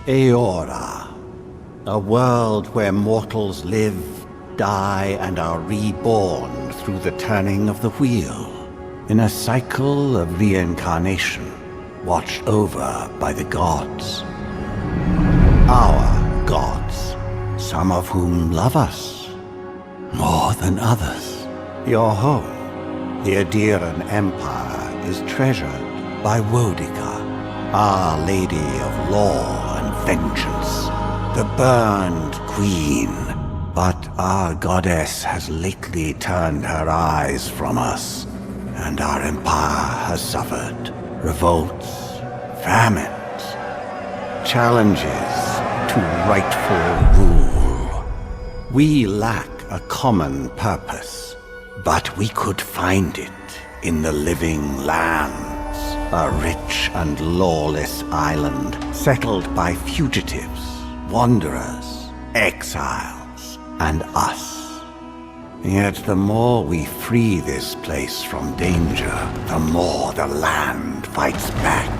Aora, a world where mortals live, die, and are reborn through the turning of the wheel, in a cycle of reincarnation, watched over by the gods. Our gods, some of whom love us more than others. Your home, the Adiran Empire, is treasured by Wodica, Our Lady of Law and Vengeance, the burned queen. But our goddess has lately turned her eyes from us, and our empire has suffered revolts, famines, challenges to rightful rule. We lack a common purpose, but we could find it in the living lands, a rich and lawless island settled by fugitives, wanderers, exiles, and us. Yet the more we free this place from danger, the more the land fights back.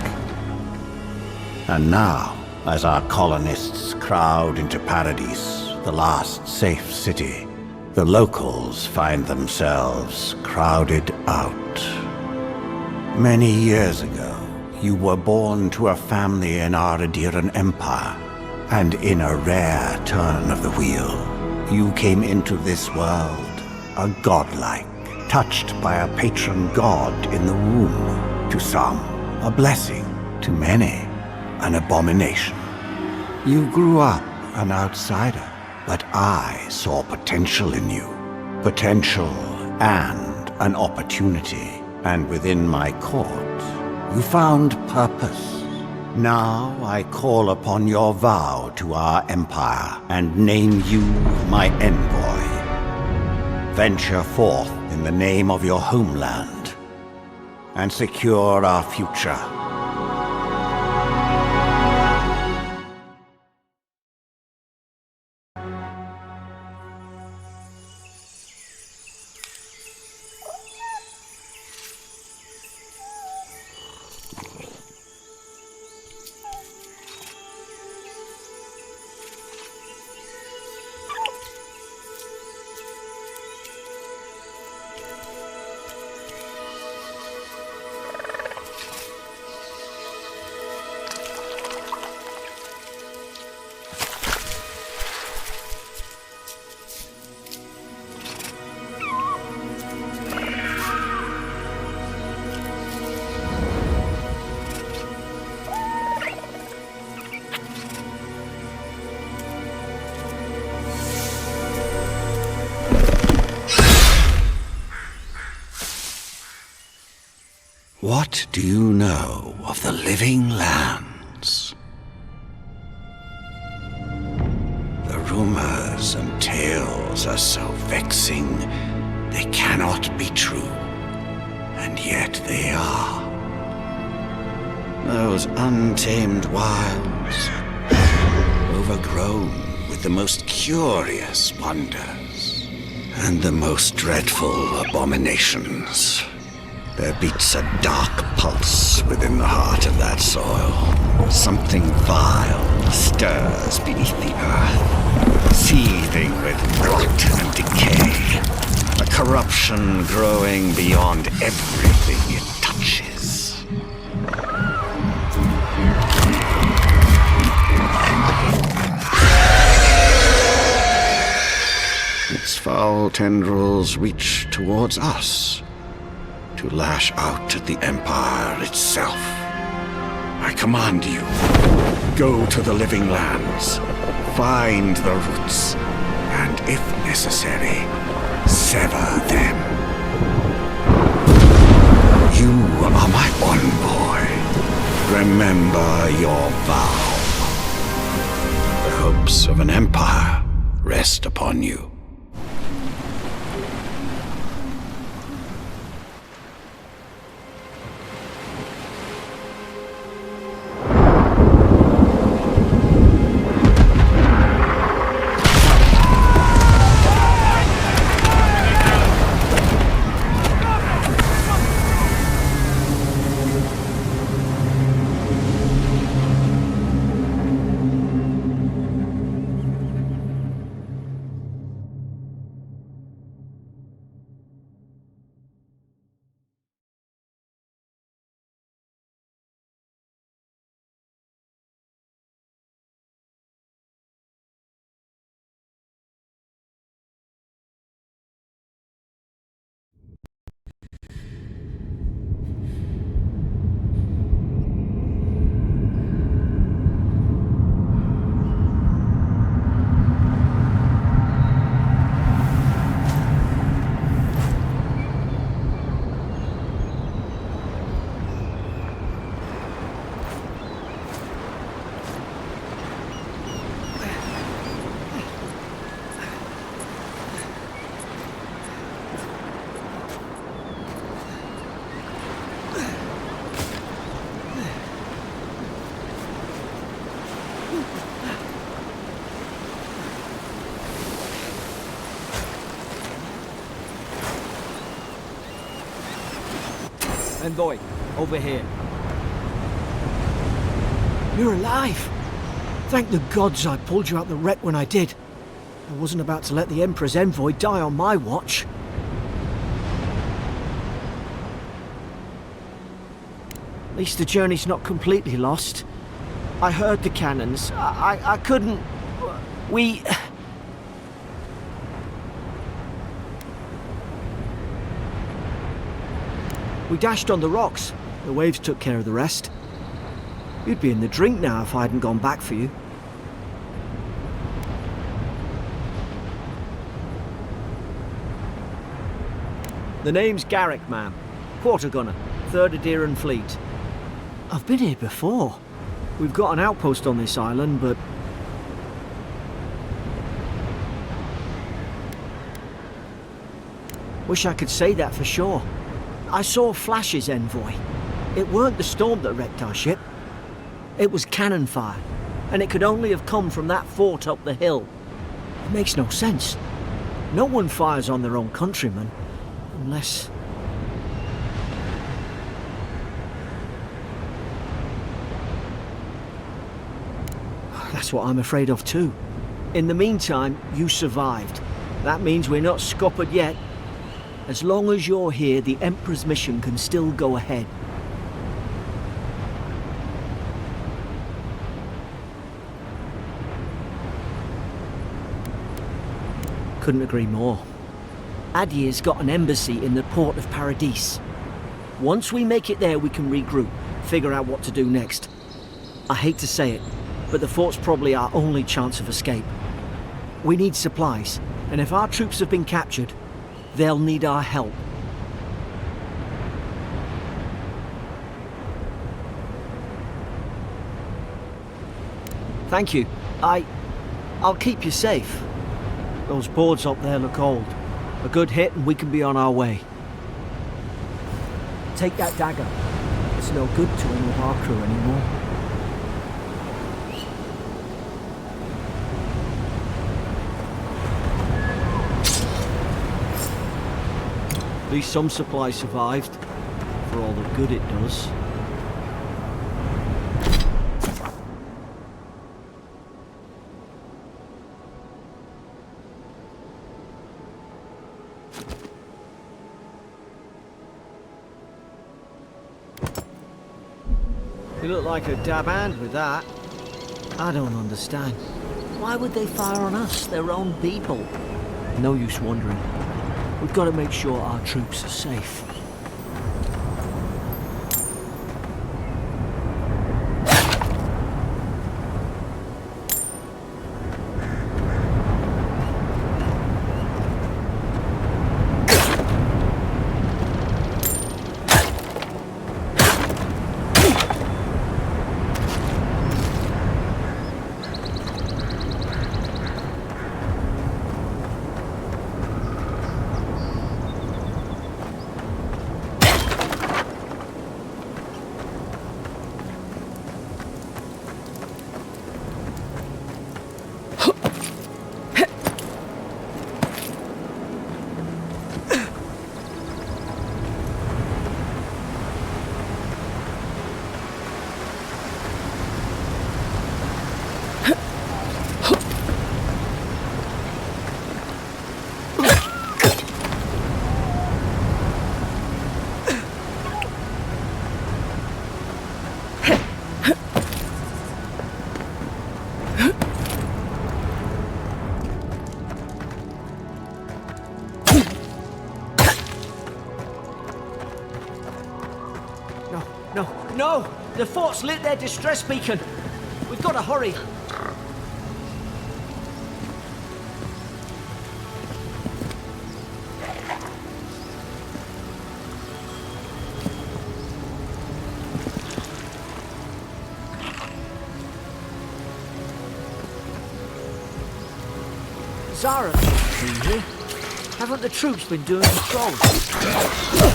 And now, as our colonists crowd into Paradise, the last safe city, the locals find themselves crowded out. Many years ago, you were born to a family in our Adiran Empire, and in a rare turn of the wheel, you came into this world a godlike, touched by a patron god in the womb. To some, a blessing. To many, an abomination. You grew up an outsider, but I saw potential in you. Potential and an opportunity. And within my court, you found purpose. Now I call upon your vow to our empire and name you my envoy. Venture forth in the name of your homeland and secure our future. What do you know of the living lands? The rumors and tales are so vexing, they cannot be true, and yet they are. Those untamed wilds, overgrown with the most curious wonders, and the most dreadful abominations. There beats a dark pulse within the heart of that soil. Something vile stirs beneath the earth, seething with rot and decay. A corruption growing beyond everything it touches. Its foul tendrils reach towards us, to lash out at the Empire itself. I command you, go to the living lands, find the roots, and if necessary, sever them. You are my envoy. Remember your vow. The hopes of an empire rest upon you. Envoy, over here. You're alive! Thank the gods I pulled you out the wreck when I did. I wasn't about to let the Emperor's envoy die on my watch. At least the journey's not completely lost. I heard the cannons. I couldn't... We dashed on the rocks. The waves took care of the rest. You'd be in the drink now if I hadn't gone back for you. The name's Garrick, ma'am. Quarter gunner, 3rd Adheran Fleet. I've been here before. We've got an outpost on this island, but... Wish I could say that for sure. I saw flashes, Envoy. It weren't the storm that wrecked our ship. It was cannon fire, and it could only have come from that fort up the hill. It makes no sense. No one fires on their own countrymen, unless... That's what I'm afraid of too. In the meantime, you survived. That means we're not scuppered yet. As long as you're here, the Emperor's mission can still go ahead. Couldn't agree more. Adir's got an embassy in the port of Paradis. Once we make it there, we can regroup, figure out what to do next. I hate to say it, but the fort's probably our only chance of escape. We need supplies, and if our troops have been captured, they'll need our help. Thank you. I'll keep you safe. Those boards up there look old. A good hit and we can be on our way. Take that dagger. It's no good to any of our crew anymore. At least some supplies survived, for all the good it does. You look like a dab hand with that. I don't understand. Why would they fire on us, their own people? No use wondering. We've got to make sure our troops are safe. No! The fort's lit their distress beacon! We've got to hurry! Zara, been here? Haven't the troops been doing patrols?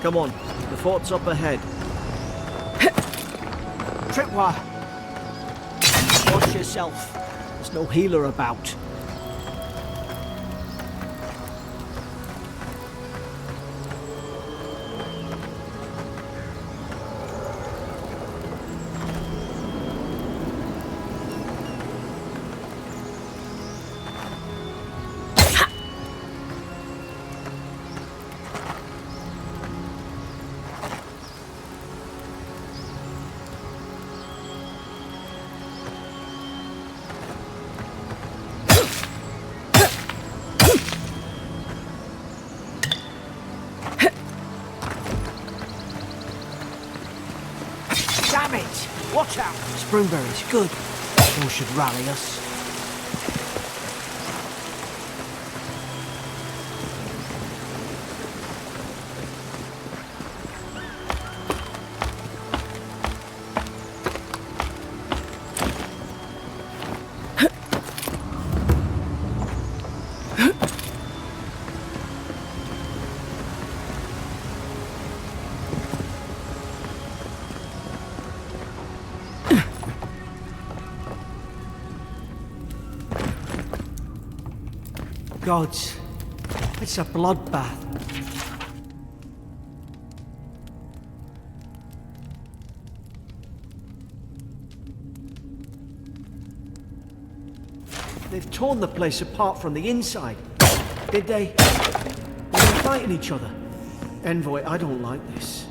Come on, the fort's up ahead. Tripwire! Watch yourself. There's no healer about. Damn it! Watch out! Springberries, good. Those should rally us. Gods, it's a bloodbath. They've torn the place apart from the inside. Did they? Were they fighting each other? Envoy, I don't like this.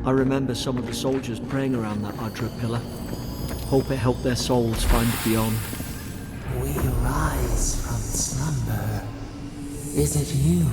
I remember some of the soldiers praying around that Adra pillar. Hope it helped their souls find beyond. We rise from slumber. Is it you?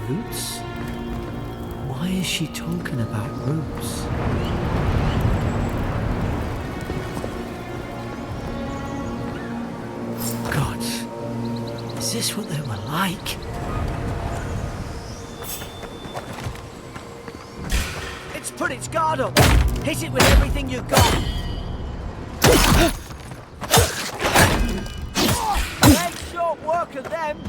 Roots? Why is she talking about roots? Gods, is this what they were like? It's put its guard up! Hit it with everything you've got! Make short work of them!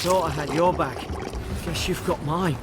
Thought I had your back. Guess you've got mine.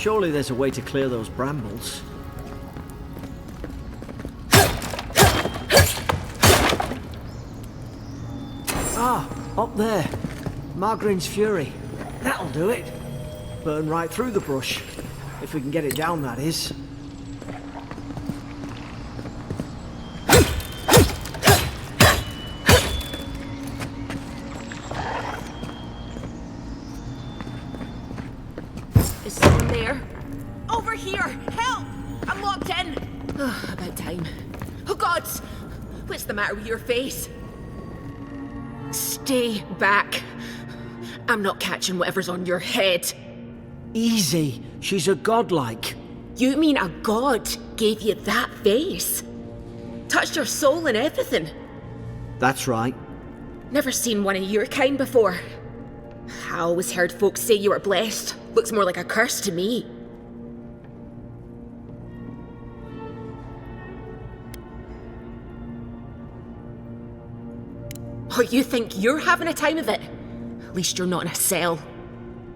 Surely there's a way to clear those brambles. Ah, up there. Margarine's Fury. That'll do it. Burn right through the brush. If we can get it down, that is. Is someone there? Over here! Help! I'm locked in! Oh, about time. Oh, God! What's the matter with your face? Stay back. I'm not catching whatever's on your head. Easy. She's a godlike. You mean a god gave you that face? Touched your soul and everything? That's right. Never seen one of your kind before. I always heard folks say you were blessed. Looks more like a curse to me. Oh, you think you're having a time of it? At least you're not in a cell.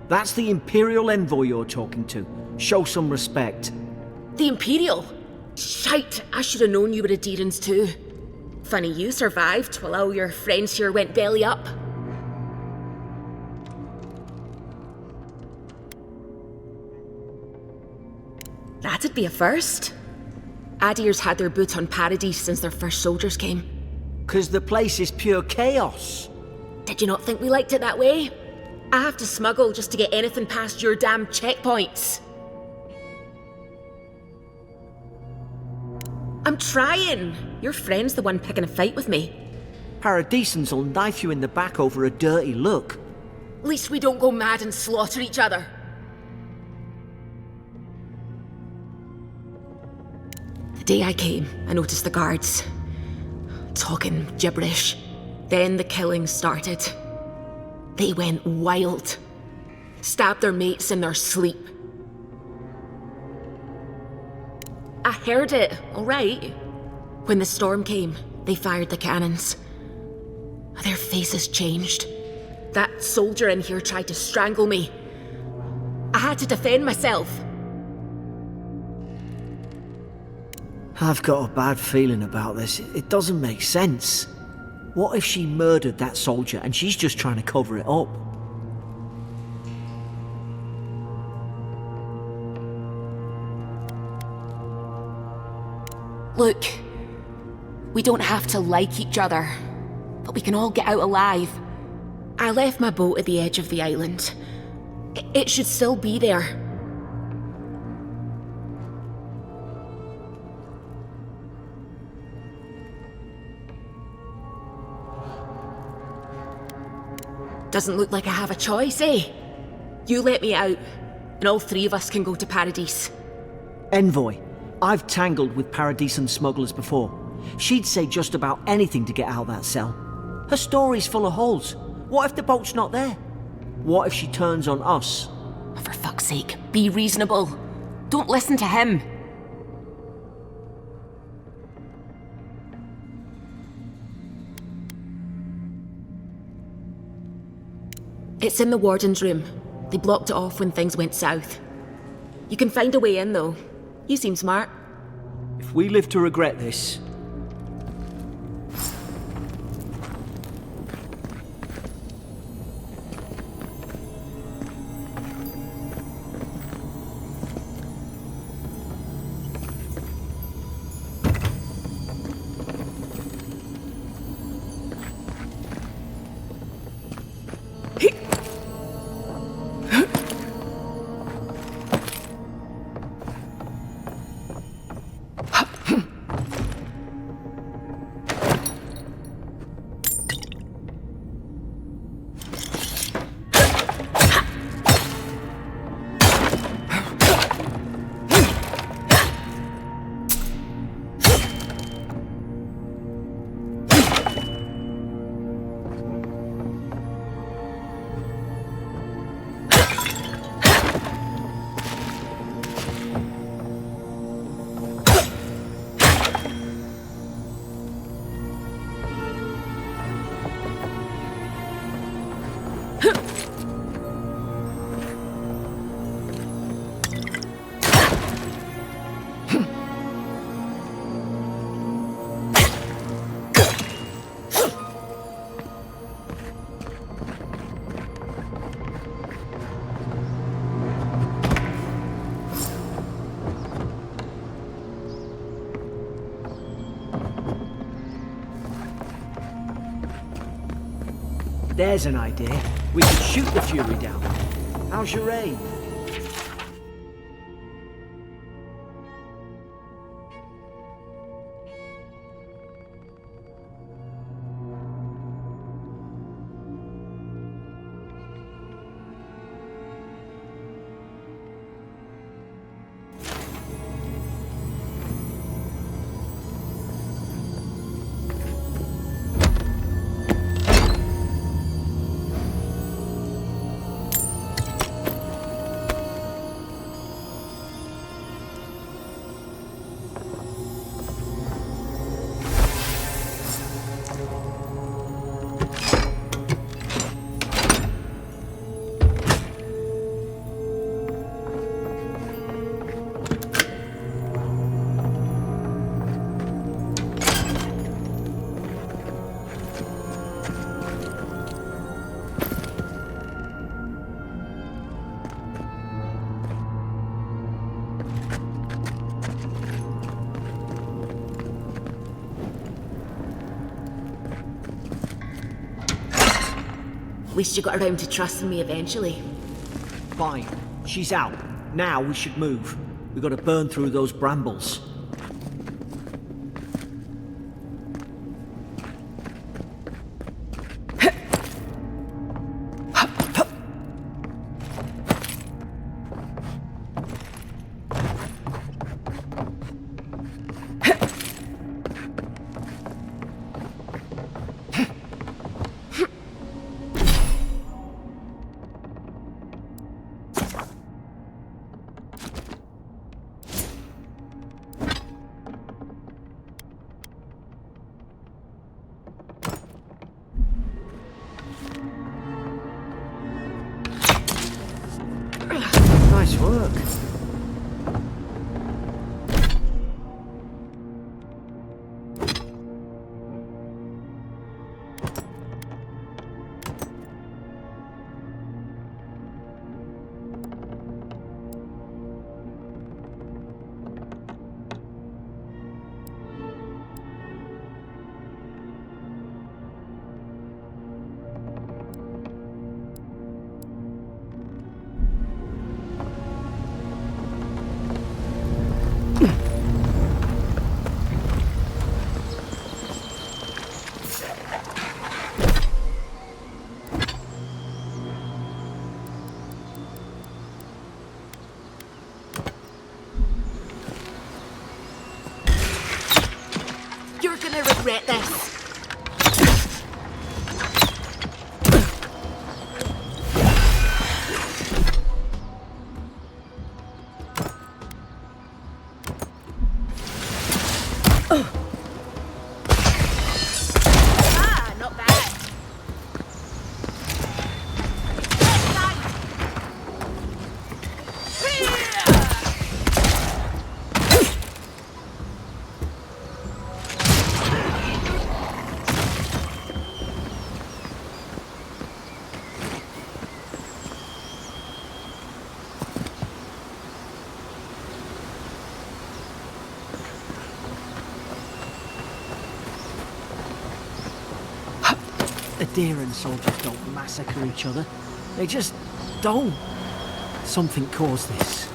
That's the Imperial envoy you're talking to. Show some respect. The Imperial? Shite, I should have known you were a Deerans too. Funny you survived while all your friends here went belly up. That'd be a first. Adir's had their boot on Paradise since their first soldiers came. 'Cause the place is pure chaos. Did you not think we liked it that way? I have to smuggle just to get anything past your damn checkpoints. I'm trying. Your friend's the one picking a fight with me. Paradisans will knife you in the back over a dirty look. At least we don't go mad and slaughter each other. The day I came, I noticed the guards talking gibberish. Then the killing started. They went wild. Stabbed their mates in their sleep. I heard it, all right. When the storm came, they fired the cannons. Their faces changed. That soldier in here tried to strangle me. I had to defend myself. I've got a bad feeling about this. It doesn't make sense. What if she murdered that soldier and she's just trying to cover it up? Look, we don't have to like each other, but we can all get out alive. I left my boat at the edge of the island. It should still be there. Doesn't look like I have a choice, eh? You let me out, and all three of us can go to Paradise. Envoy, I've tangled with Paradisan smugglers before. She'd say just about anything to get out of that cell. Her story's full of holes. What if the boat's not there? What if she turns on us? For fuck's sake, be reasonable. Don't listen to him. It's in the warden's room. They blocked it off when things went south. You can find a way in, though. You seem smart. If we live to regret this... There's an idea. We could shoot the Fury down. How's your aim? At least you got around to trusting me eventually. Fine. She's out. Now we should move. We gotta burn through those brambles. Nice work. You're gonna regret this. Not bad. Adherent soldiers don't massacre each other. They just don't. Something caused this.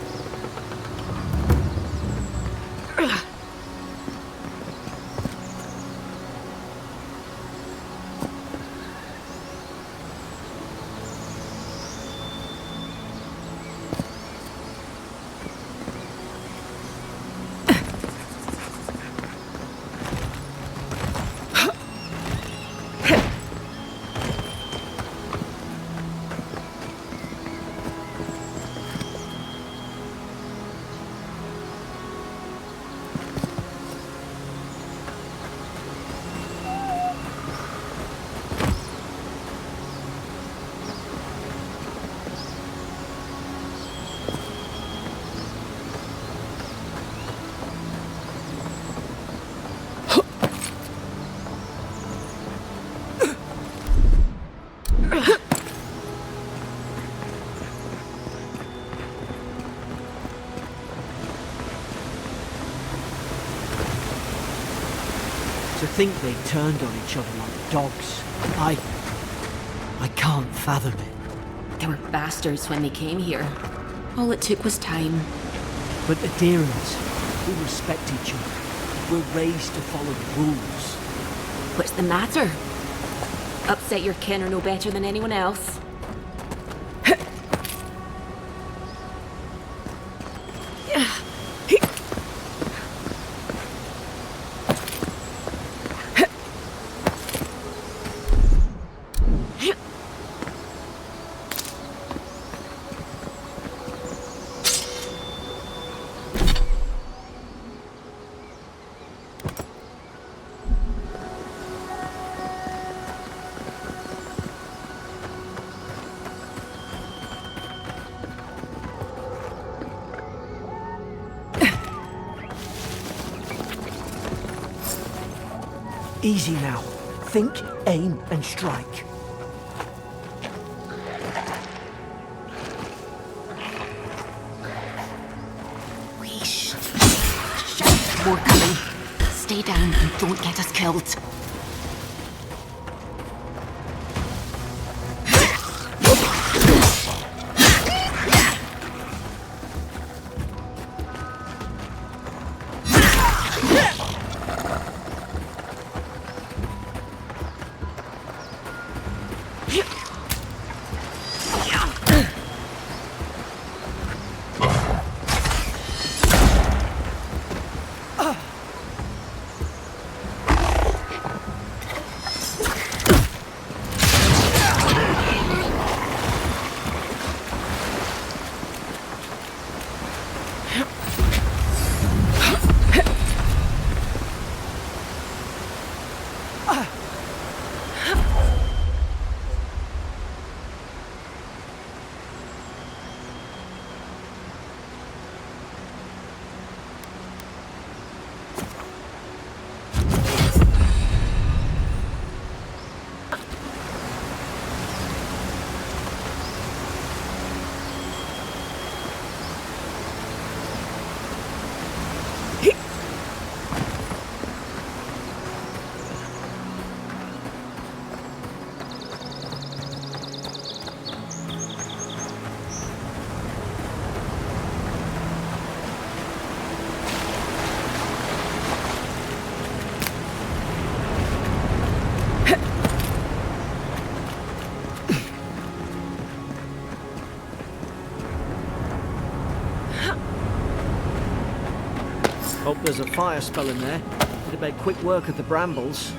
To think they turned on each other like dogs. I can't fathom it. They were bastards when they came here. All it took was time. But adherents, we respect each other. We're raised to follow the rules. What's the matter? Upset your kin are no better than anyone else. Easy now. Think, aim, and strike. Shit, more coming. Stay down and don't get us killed. Hope there's a fire spell in there. Would have made quick work of the brambles.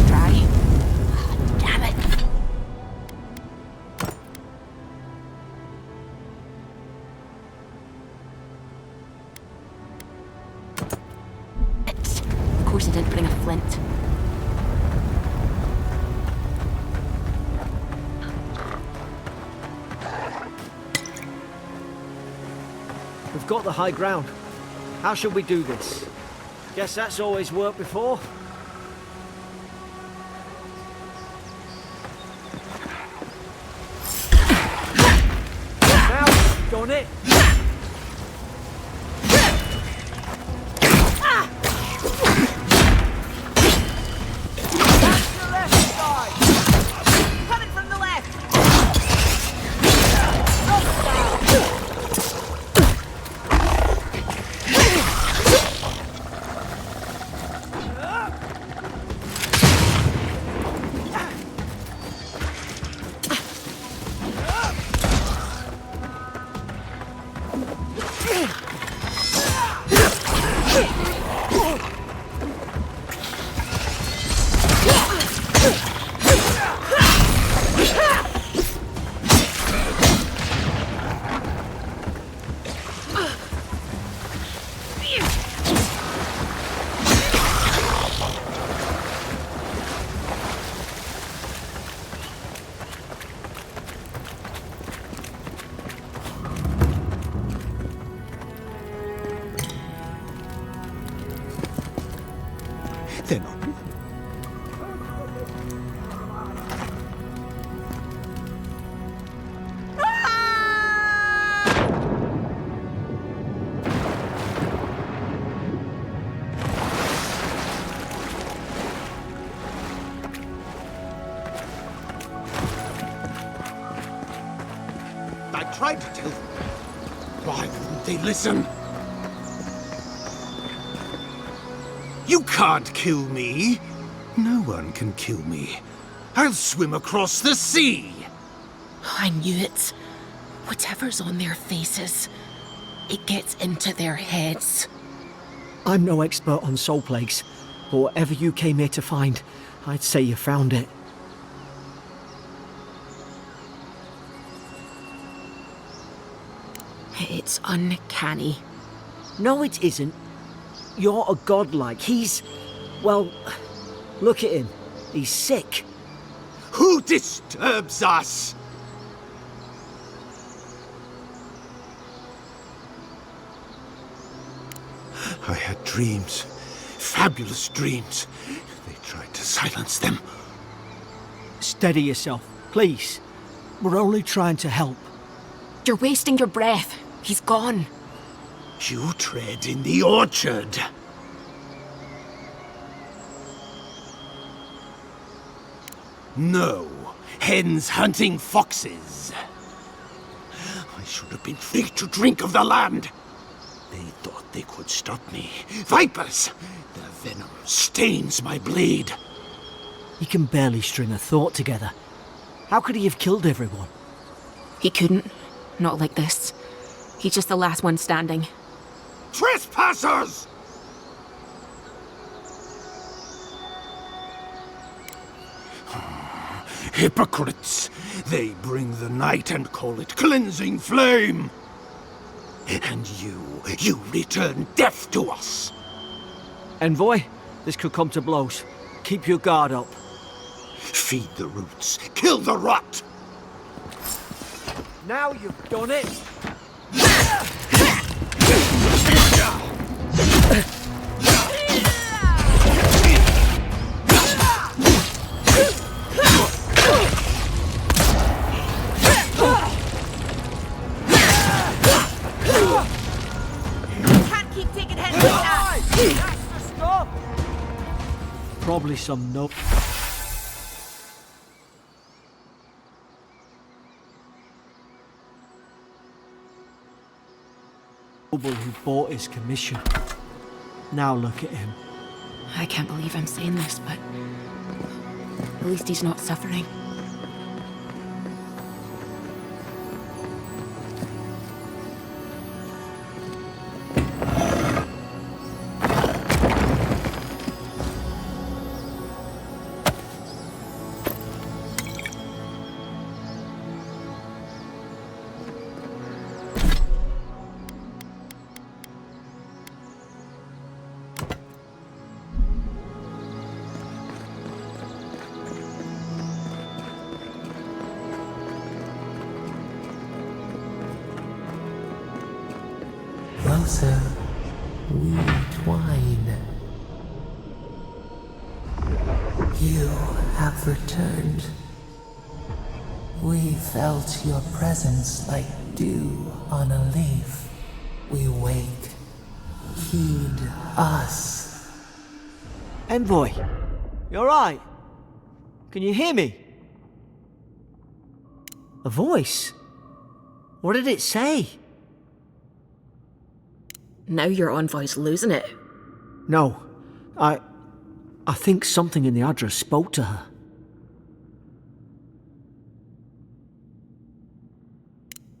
Dry. Damn it. Of course I didn't bring a flint. We've got the high ground. How should we do this? Guess that's always worked before. Now, done it. They're not. tried to tell them. Why wouldn't they listen? You can't kill me. No one can kill me. I'll swim across the sea. I knew it. Whatever's on their faces, it gets into their heads. I'm no expert on soul plagues, but whatever you came here to find, I'd say you found it. It's uncanny. No, it isn't. You're a godlike. He's... well, look at him. He's sick. Who disturbs us? I had dreams. Fabulous dreams. They tried to silence them. Steady yourself, please. We're only trying to help. You're wasting your breath. He's gone. You tread in the orchard. No, hens hunting foxes. I should have been free to drink of the land. They thought they could stop me. Vipers! Their venom stains my blade. He can barely string a thought together. How could he have killed everyone? He couldn't. Not like this. He's just the last one standing. Trespassers! Hypocrites! They bring the night and call it cleansing flame! And you return death to us! Envoy, this could come to blows. Keep your guard up. Feed the roots, kill the rot! Now you've done it! Can't keep taking hits like that! Stop! Probably some no... who bought his commission. Now look at him. I can't believe I'm saying this, but at least he's not suffering. Closer, we twine. You have returned. We felt your presence like dew on a leaf. We wake. Heed us. Envoy, you alright? Can you hear me? A voice? What did it say? Now your envoy's losing it. No, I think something in the address spoke to her.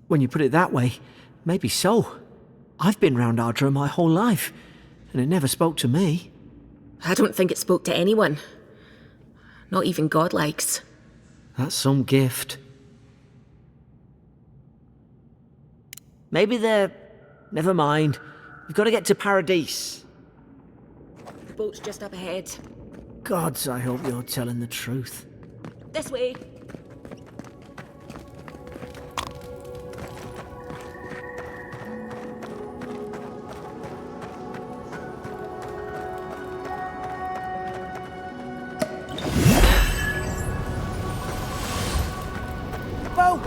When you put it that way, maybe so. I've been round Ardra my whole life, and it never spoke to me. I don't think it spoke to anyone. Not even godlikes. That's some gift. Maybe they're... never mind. We've got to get to Paradise. The boat's just up ahead. Gods, I hope you're telling the truth. This way. Boat!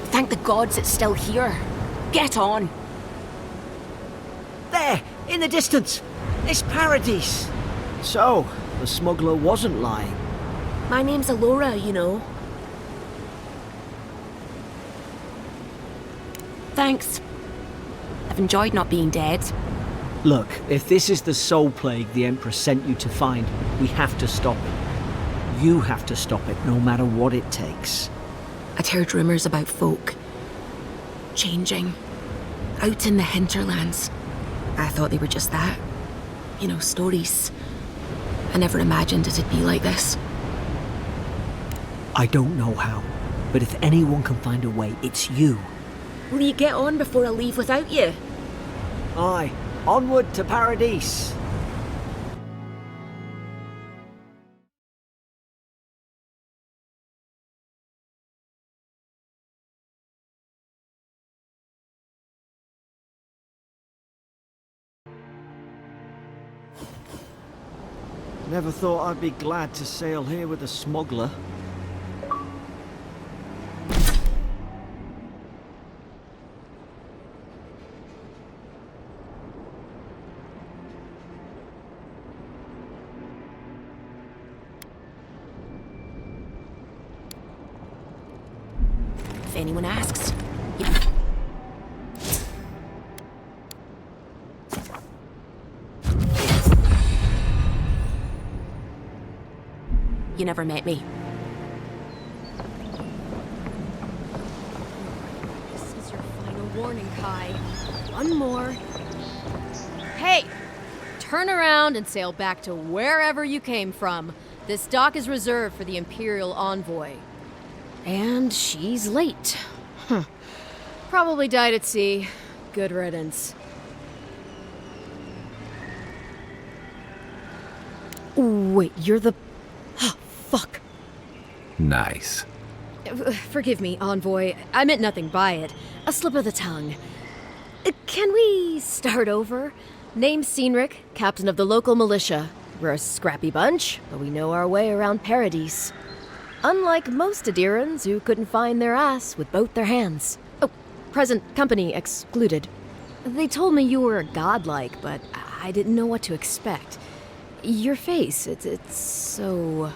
Thank the gods it's still here. Get on. There, in the distance. It's Paradise. So, the smuggler wasn't lying. My name's Alora, you know. Thanks. I've enjoyed not being dead. Look, if this is the soul plague the Emperor sent you to find, we have to stop it. You have to stop it, no matter what it takes. I'd heard rumours about folk changing out in the hinterlands. I thought they were just that. You know, stories. I never imagined it'd be like this. I don't know how, but if anyone can find a way, it's you. Will you get on before I leave without you? Aye, onward to Paradise. Never thought I'd be glad to sail here with a smuggler. If anyone asks, you never met me. This is your final warning, Kai. One more. Hey! Turn around and sail back to wherever you came from. This dock is reserved for the Imperial Envoy. And she's late. Probably died at sea. Good riddance. Wait, you're the... Fuck. Nice. Forgive me, Envoy. I meant nothing by it. A slip of the tongue. Can we start over? Name's Cynric, captain of the local militia. We're a scrappy bunch, but we know our way around Paradise. Unlike most Adirans who couldn't find their ass with both their hands. Oh, present company excluded. They told me you were godlike, but I didn't know what to expect. Your face, it's so...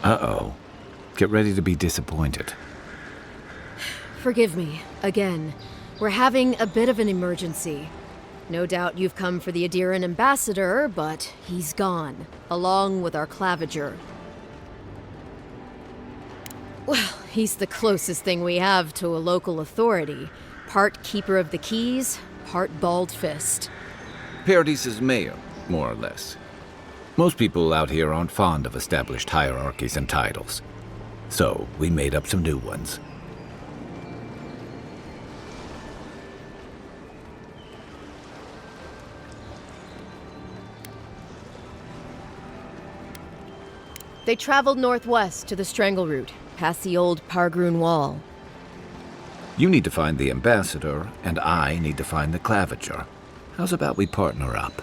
Uh-oh. Get ready to be disappointed. Forgive me, again. We're having a bit of an emergency. No doubt you've come for the Adiran ambassador, but he's gone, along with our claviger. Well, he's the closest thing we have to a local authority. Part keeper of the keys, part bald fist. Paradise's mayor, more or less. Most people out here aren't fond of established hierarchies and titles. So, we made up some new ones. They traveled northwest to the Strangle Route, past the old Pargroon Wall. You need to find the ambassador, and I need to find the claviger. How's about we partner up?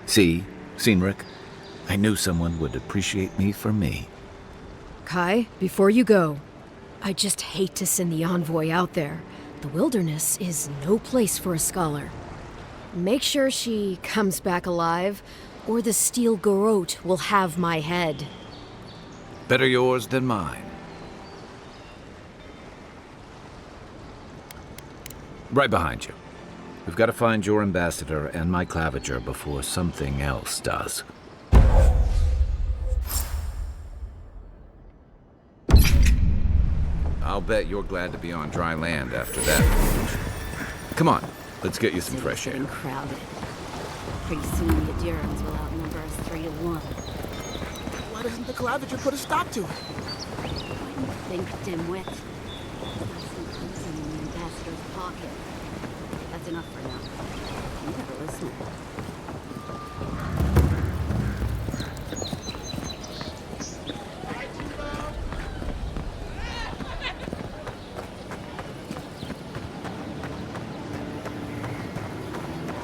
See, Cynric, I knew someone would appreciate me for me. Kai, before you go, I just hate to send the envoy out there. The wilderness is no place for a scholar. Make sure she comes back alive, or the steel garrote will have my head. Better yours than mine. Right behind you. We've got to find your ambassador and my claviger before something else does. I'll bet you're glad to be on dry land after that. Come on, let's get you some fresh air. Crowded. Pretty soon the Adirans will outnumber us 3-1. Why doesn't the claviger put a stop to it? What do you think, dimwit? Got some poison in the ambassador's pocket. That's enough for now. You better listen.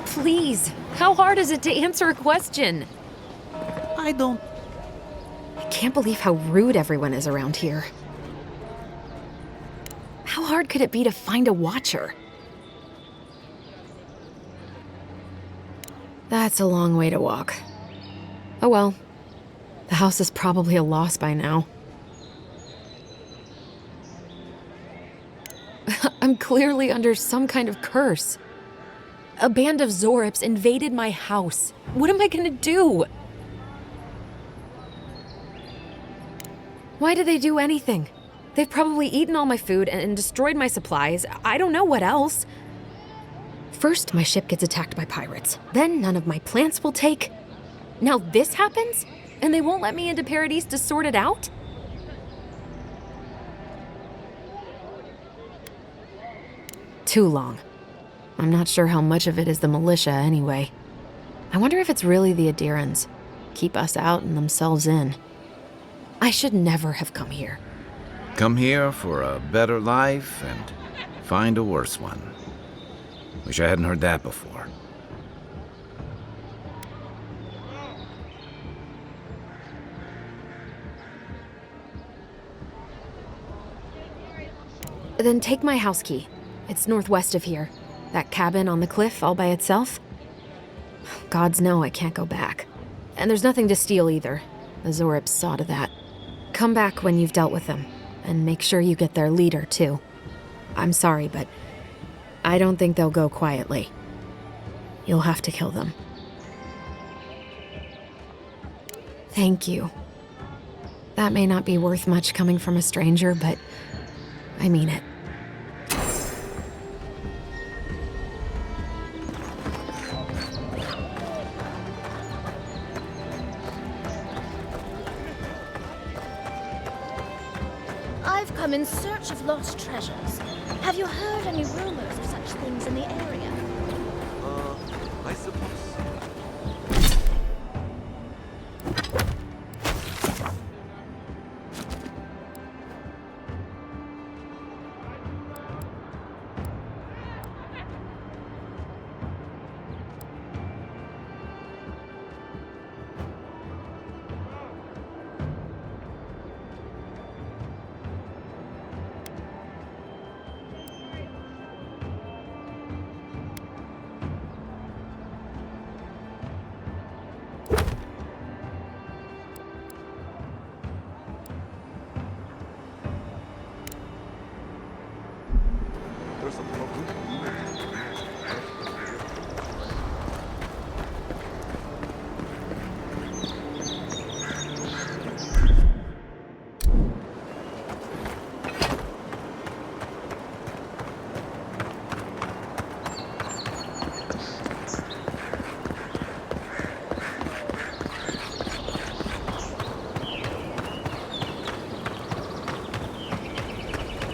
Please, how hard is it to answer a question? I don't... I can't believe how rude everyone is around here. How hard could it be to find a watcher? That's a long way to walk. Oh well. The house is probably a loss by now. I'm clearly under some kind of curse. A band of Zorips invaded my house. What am I gonna do? Why did they do anything? They've probably eaten all my food and destroyed my supplies. I don't know what else. First, my ship gets attacked by pirates. Then none of my plants will take. Now this happens? And they won't let me into Paradise to sort it out? Too long. I'm not sure how much of it is the militia anyway. I wonder if it's really the Adirans. Keep us out and themselves in. I should never have come here. Come here for a better life and find a worse one. Wish I hadn't heard that before. Then take my house key. It's northwest of here. That cabin on the cliff all by itself. Gods know I can't go back. And there's nothing to steal either. The Zorips saw to that. Come back when you've dealt with them. And make sure you get their leader, too. I'm sorry, but I don't think they'll go quietly. You'll have to kill them. Thank you. That may not be worth much coming from a stranger, but I mean it. I've come in search of lost treasures. Have you heard any rumors of such things in the area? I suppose.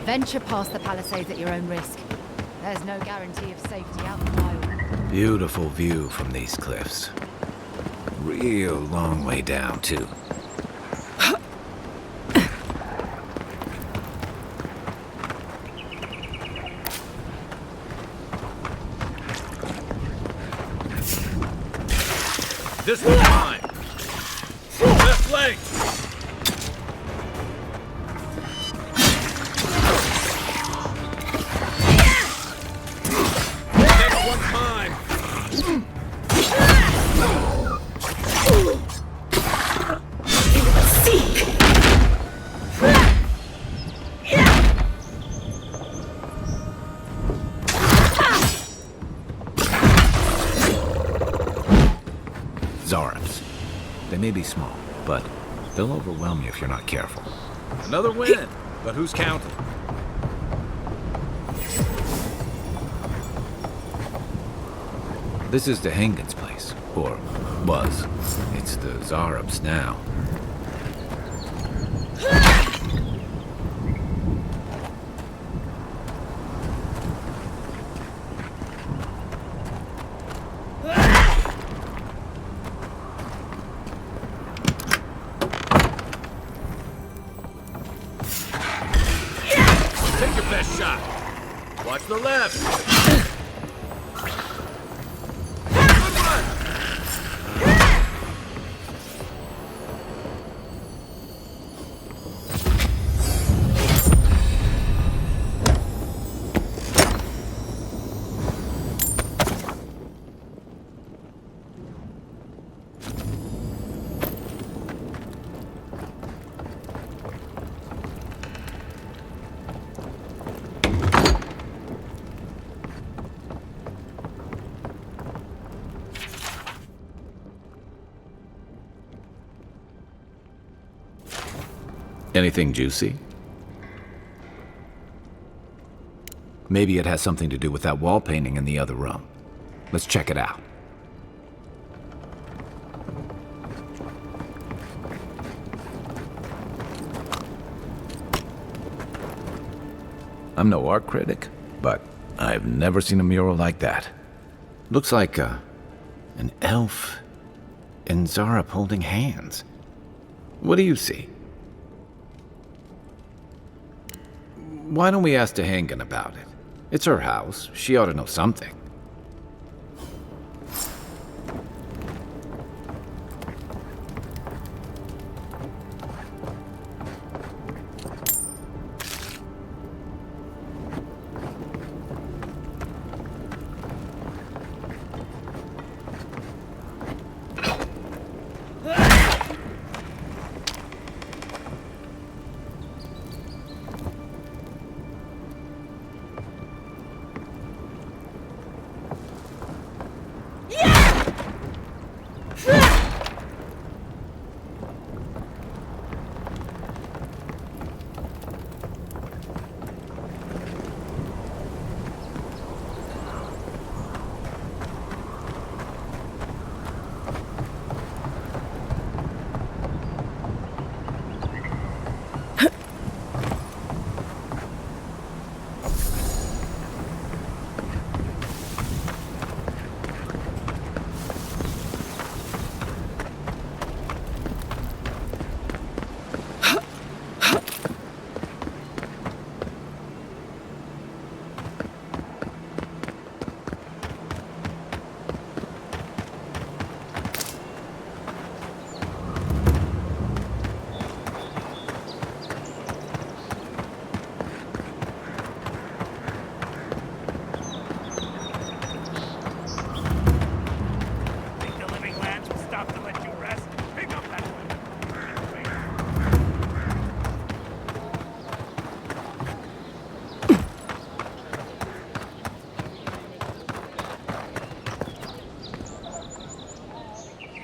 Venture past the palisades at your own risk. There's no guarantee of safety out in the wild. Beautiful view from these cliffs. Real long way down, too. This one's mine. Left leg. Next one's mine. Seek! Zorips. They may be small, but they'll overwhelm you if you're not careful. Another win, but who's counting? This is the Hengen's place, or was. It's the Zorips now. Take your best shot. Watch the left. Anything juicy? Maybe it has something to do with that wall painting in the other room. Let's check it out. I'm no art critic, but I've never seen a mural like that. Looks like an elf and Zarep holding hands. What do you see? Why don't we ask Tehangan about it? It's her house. She ought to know something.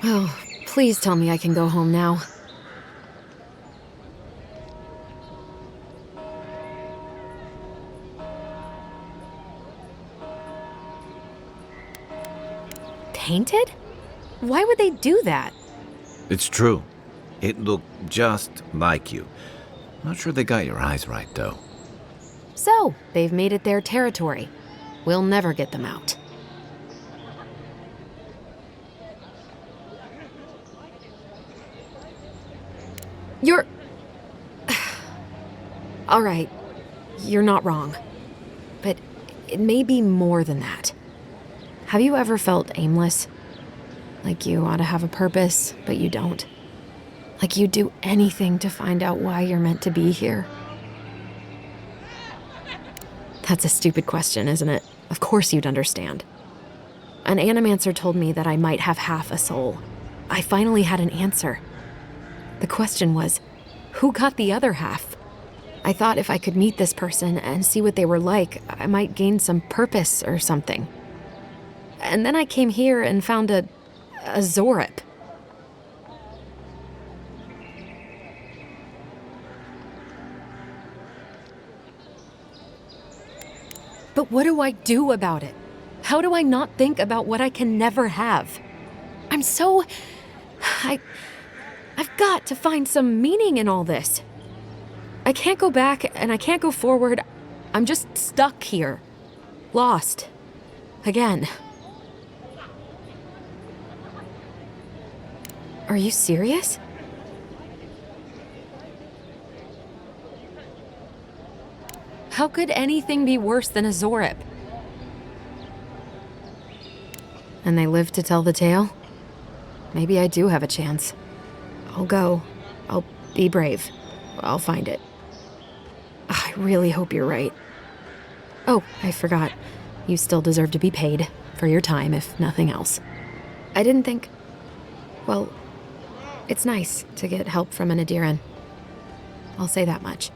Oh, please tell me I can go home now. Painted? Why would they do that? It's true. It looked just like you. Not sure they got your eyes right, though. So, they've made it their territory. We'll never get them out. You're... All right, you're not wrong. But it may be more than that. Have you ever felt aimless? Like you ought to have a purpose, but you don't? Like you'd do anything to find out why you're meant to be here? That's a stupid question, isn't it? Of course you'd understand. An animancer told me that I might have half a soul. I finally had an answer. The question was, who got the other half? I thought if I could meet this person and see what they were like, I might gain some purpose or something. And then I came here and found a Zorep. But what do I do about it? How do I not think about what I can never have? I'm so... I've got to find some meaning in all this. I can't go back and I can't go forward. I'm just stuck here. Lost. Again. Are you serious? How could anything be worse than a Zorep? And they live to tell the tale? Maybe I do have a chance. I'll go. I'll be brave. I'll find it. I really hope you're right. Oh, I forgot. You still deserve to be paid for your time, if nothing else. I didn't think... Well, it's nice to get help from an Adiran. I'll say that much.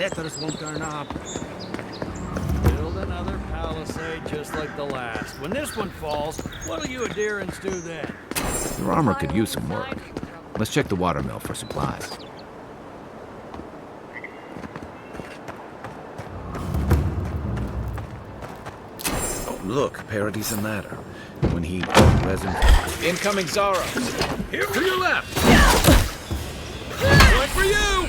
letters won't turn up. Build another palisade just like the last. When this one falls, what'll you adherents do then? Your armor could use some work. Let's check the watermill for supplies. Oh, look, Paradise and Ladder. When he resin... Incoming Zara! Here to your left! Point for you!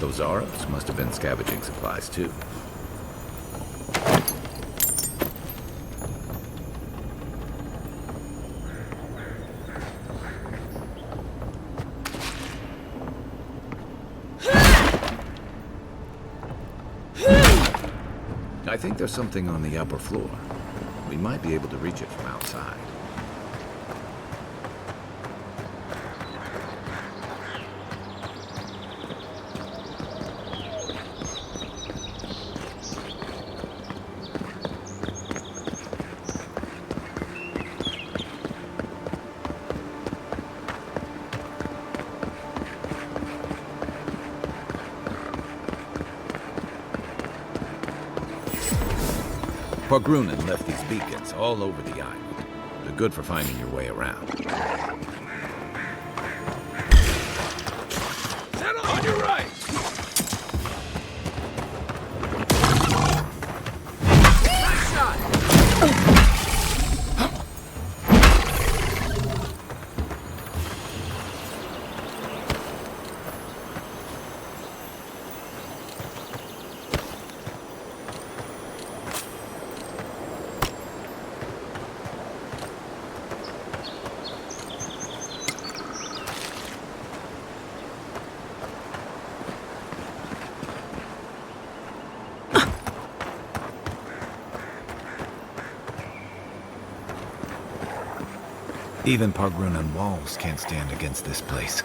Those Arabs must have been scavenging supplies, too. I think there's something on the upper floor. We might be able to reach it from outside. Pargrunen left these beacons all over the island. They're good for finding your way around. Settle on your right! Nice shot! Even Pargrunen walls can't stand against this place.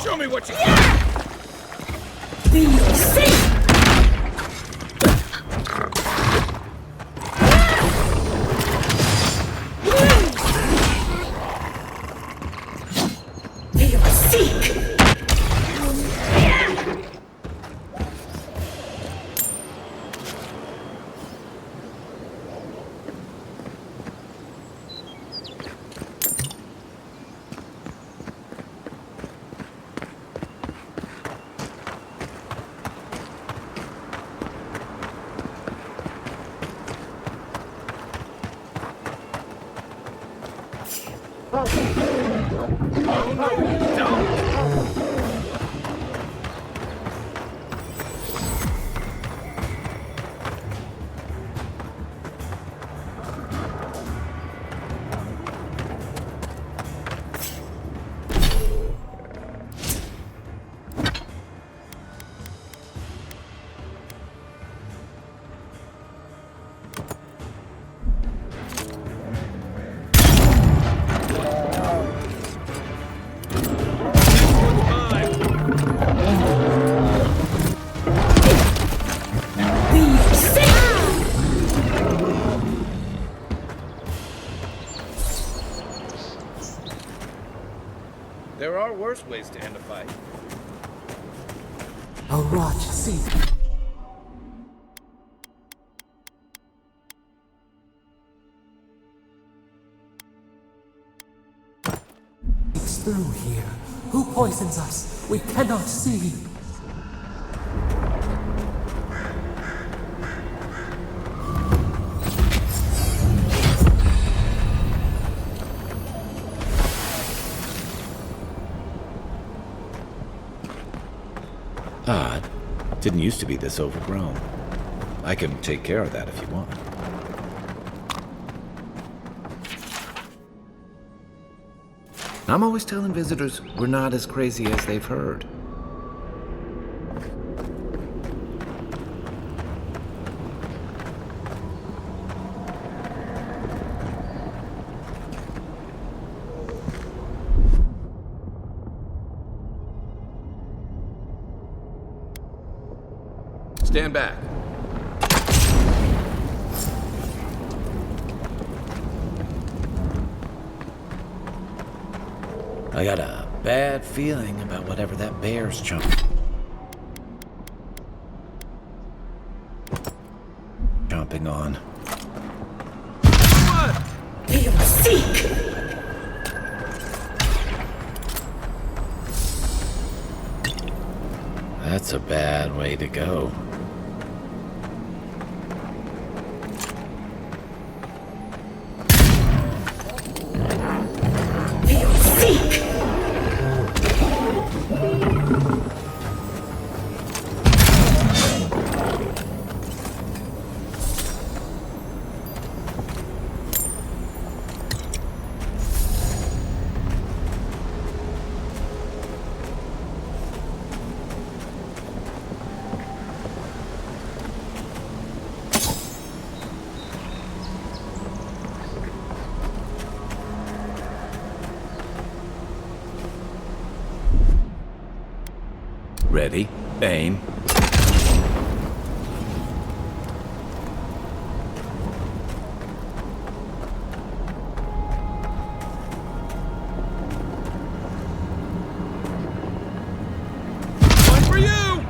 Show me what you got! There are worse ways to end a fight. A watch, see. It's through here. Who poisons us? We cannot see. Odd. Didn't used to be this overgrown. I can take care of that if you want. I'm always telling visitors we're not as crazy as they've heard. Stand back. I got a bad feeling about whatever that bear's chomping on. Seek! That's a bad way to go. Ready, aim. One for you!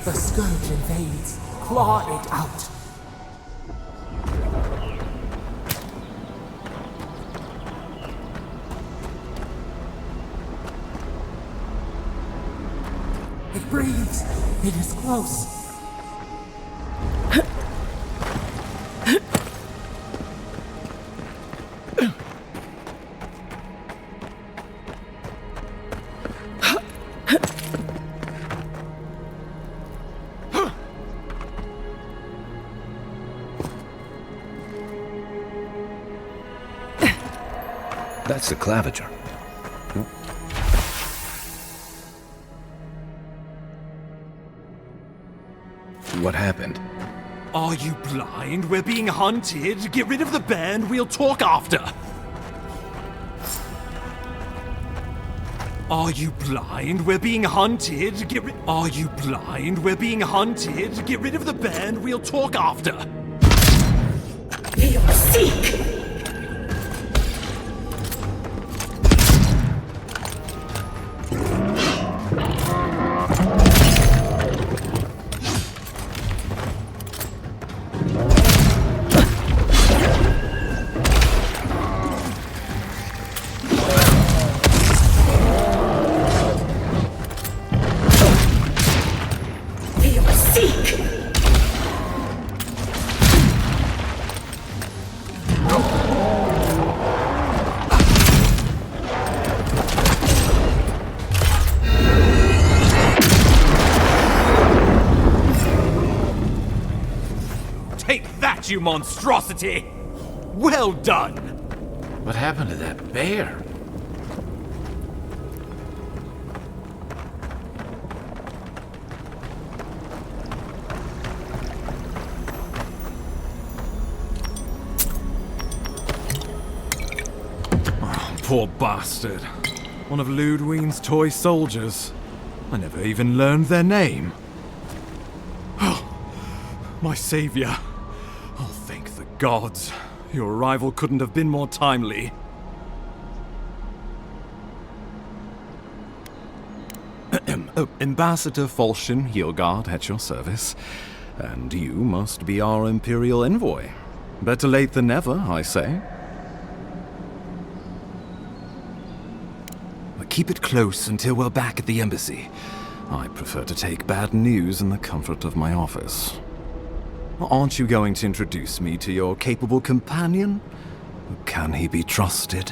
The scourge invades. Claw it out. It breathes. It is close. That's the claviger. What happened? Are you blind? We're being hunted. Get rid of the band. We'll talk after. Are you blind? We're being hunted. Are you blind? We're being hunted. Get rid of the band. We'll talk after. Seek! You monstrosity! Well done! What happened to that bear? Oh, poor bastard. One of Ludwine's toy soldiers. I never even learned their name. Oh, my savior. Oh, thank the gods. Your arrival couldn't have been more timely. Ambassador Falchion Hildegard at your service. And you must be our Imperial envoy. Better late than never, I say. But keep it close until we're back at the embassy. I prefer to take bad news in the comfort of my office. Aren't you going to introduce me to your capable companion? Can he be trusted?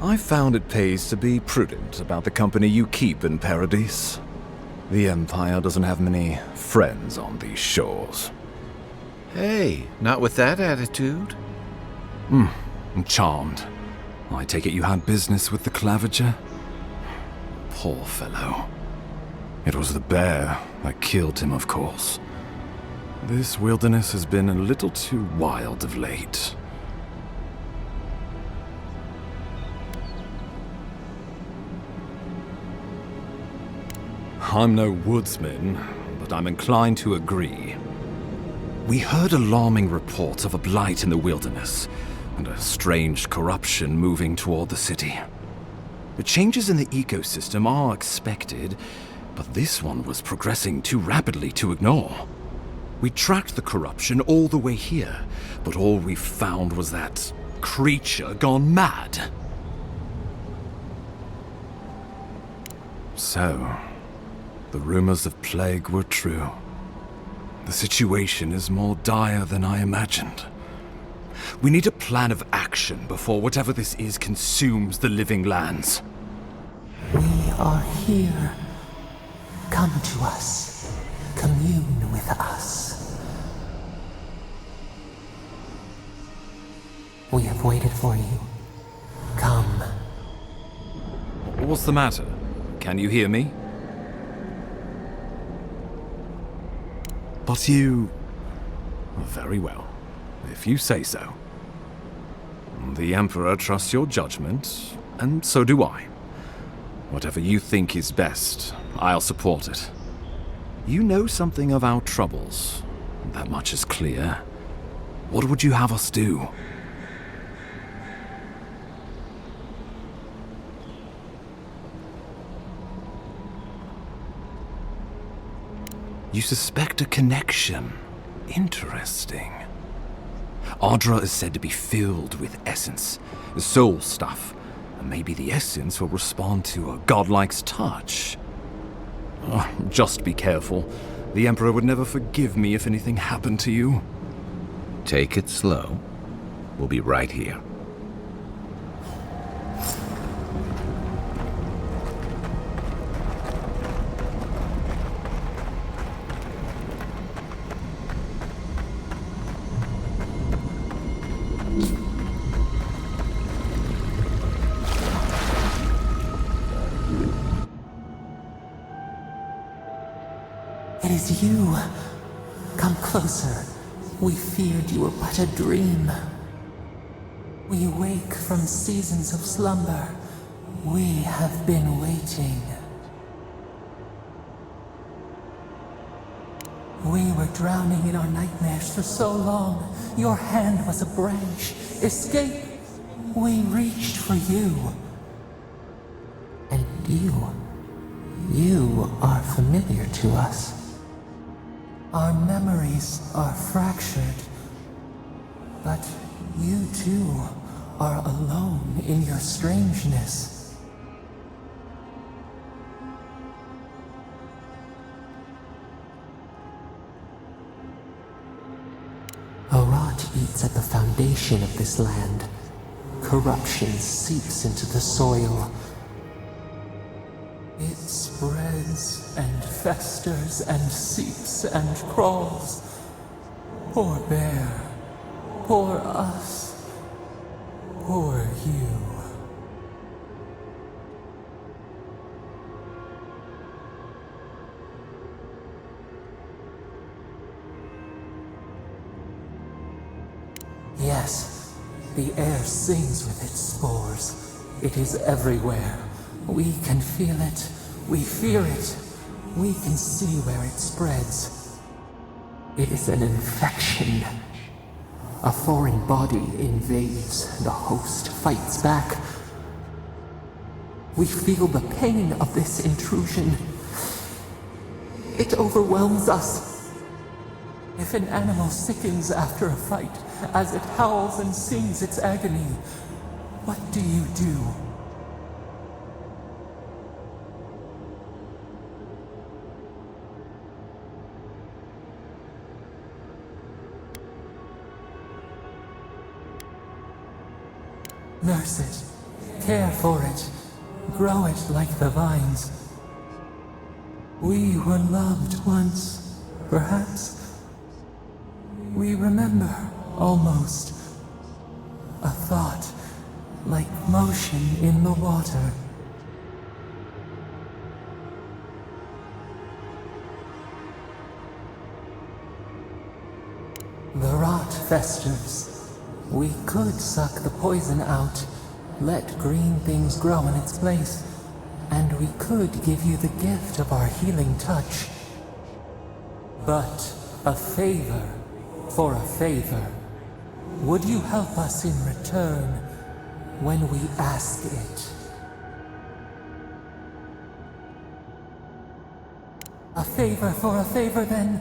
I found it pays to be prudent about the company you keep in Paradise. The Empire doesn't have many friends on these shores. Hey, not with that attitude. I'm charmed. I take it you had business with the Claviger? Poor fellow. It was the bear that killed him, of course. This wilderness has been a little too wild of late. I'm no woodsman, but I'm inclined to agree. We heard alarming reports of a blight in the wilderness, and a strange corruption moving toward the city. The changes in the ecosystem are expected, but this one was progressing too rapidly to ignore. We tracked the corruption all the way here, but all we found was that creature gone mad. So, the rumors of plague were true. The situation is more dire than I imagined. We need a plan of action before whatever this is consumes the living lands. We are here. Come to us. Commune with us. We have waited for you. Come. What's the matter? Can you hear me? But you... Very well, if you say so. The Emperor trusts your judgment, and so do I. Whatever you think is best, I'll support it. You know something of our troubles. That much is clear. What would you have us do? You suspect a connection. Interesting. Ardra is said to be filled with essence, soul stuff, and maybe the essence will respond to a godlike's touch. Just be careful. The Emperor would never forgive me if anything happened to you. Take it slow. We'll be right here. It is you. Come closer. We feared you were but a dream. We wake from seasons of slumber. We have been waiting. We were drowning in our nightmares for so long. Your hand was a branch. Escape! We reached for you. And you are familiar to us. Our memories are fractured, but you too are alone in your strangeness. A rot eats at the foundation of this land. Corruption seeps into the soil. It spreads and festers and seeps and crawls. Poor bear. Poor us. Poor you. Yes, the air sings with its spores. It is everywhere. We can feel it. We fear it. We can see where it spreads. It is an infection. A foreign body invades. The host fights back. We feel the pain of this intrusion. It overwhelms us. If an animal sickens after a fight, as it howls and sings its agony, what do you do? Nurse it. care for it, grow it like the vines. We were loved once, perhaps. We remember, almost. A thought, like motion in the water. The rot festers. We could suck the poison out, let green things grow in its place, and we could give you the gift of our healing touch. But a favor for a favor. Would you help us in return when we ask it? A favor for a favor, then.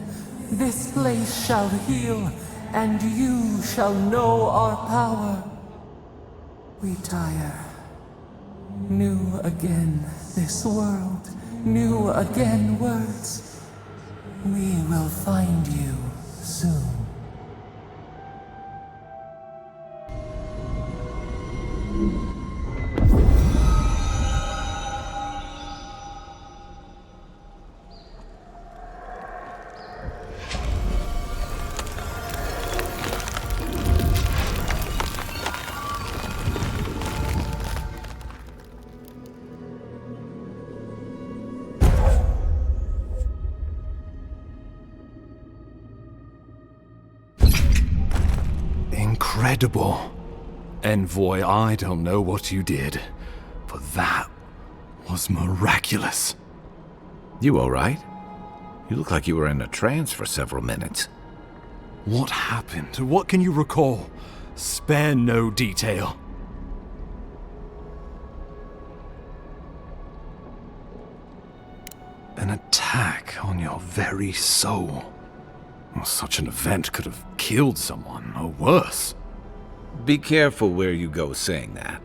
This place shall heal, and you shall know our power. We tire. New again this world, new again words. We will find you soon. Incredible. Envoy, I don't know what you did, but that was miraculous. You all right? You look like you were in a trance for several minutes. What happened? What can you recall? Spare no detail. An attack on your very soul. Well, such an event could have killed someone, or worse. Be careful where you go saying that.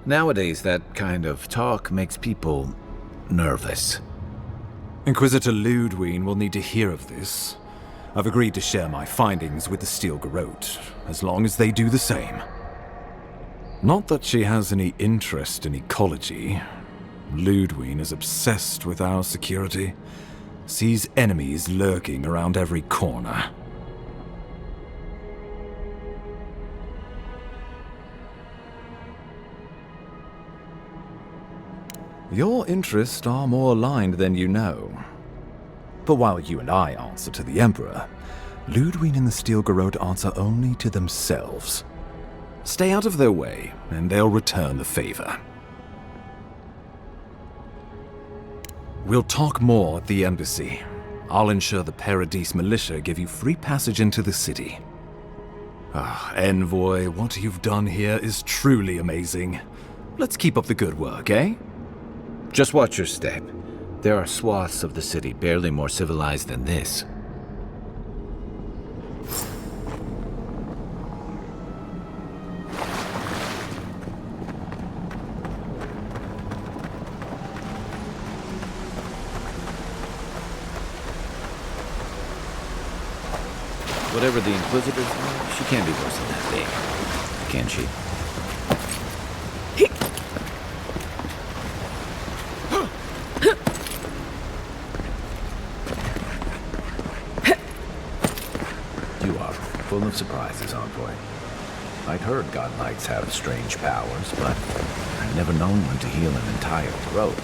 Nowadays, that kind of talk makes people nervous. Inquisitor Ludwig will need to hear of this. I've agreed to share my findings with the Steel Garrote, as long as they do the same. Not that she has any interest in ecology. Ludwig is obsessed with our security. Sees enemies lurking around every corner. Your interests are more aligned than you know. But while you and I answer to the Emperor, Ludwig and the Steel Garrote answer only to themselves. Stay out of their way, and they'll return the favor. We'll talk more at the embassy. I'll ensure the Paradise militia give you free passage into the city. Envoy, what you've done here is truly amazing. Let's keep up the good work, eh? Just watch your step. There are swaths of the city barely more civilized than this. Whatever the Inquisitors are, she can't be worse than that big, can she? You are full of surprises, Envoy. I'd heard godlights have strange powers, but I've never known one to heal an entire grove.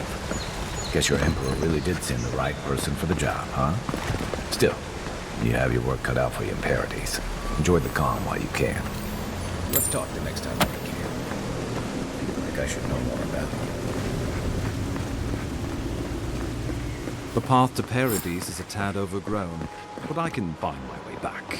Guess your Emperor really did send the right person for the job, huh? Still, you have your work cut out for you in Paradise. Enjoy the calm while you can. Let's talk the next time we're here. I feel like I should know more about you. The path to Paradise is a tad overgrown, but I can find my way back.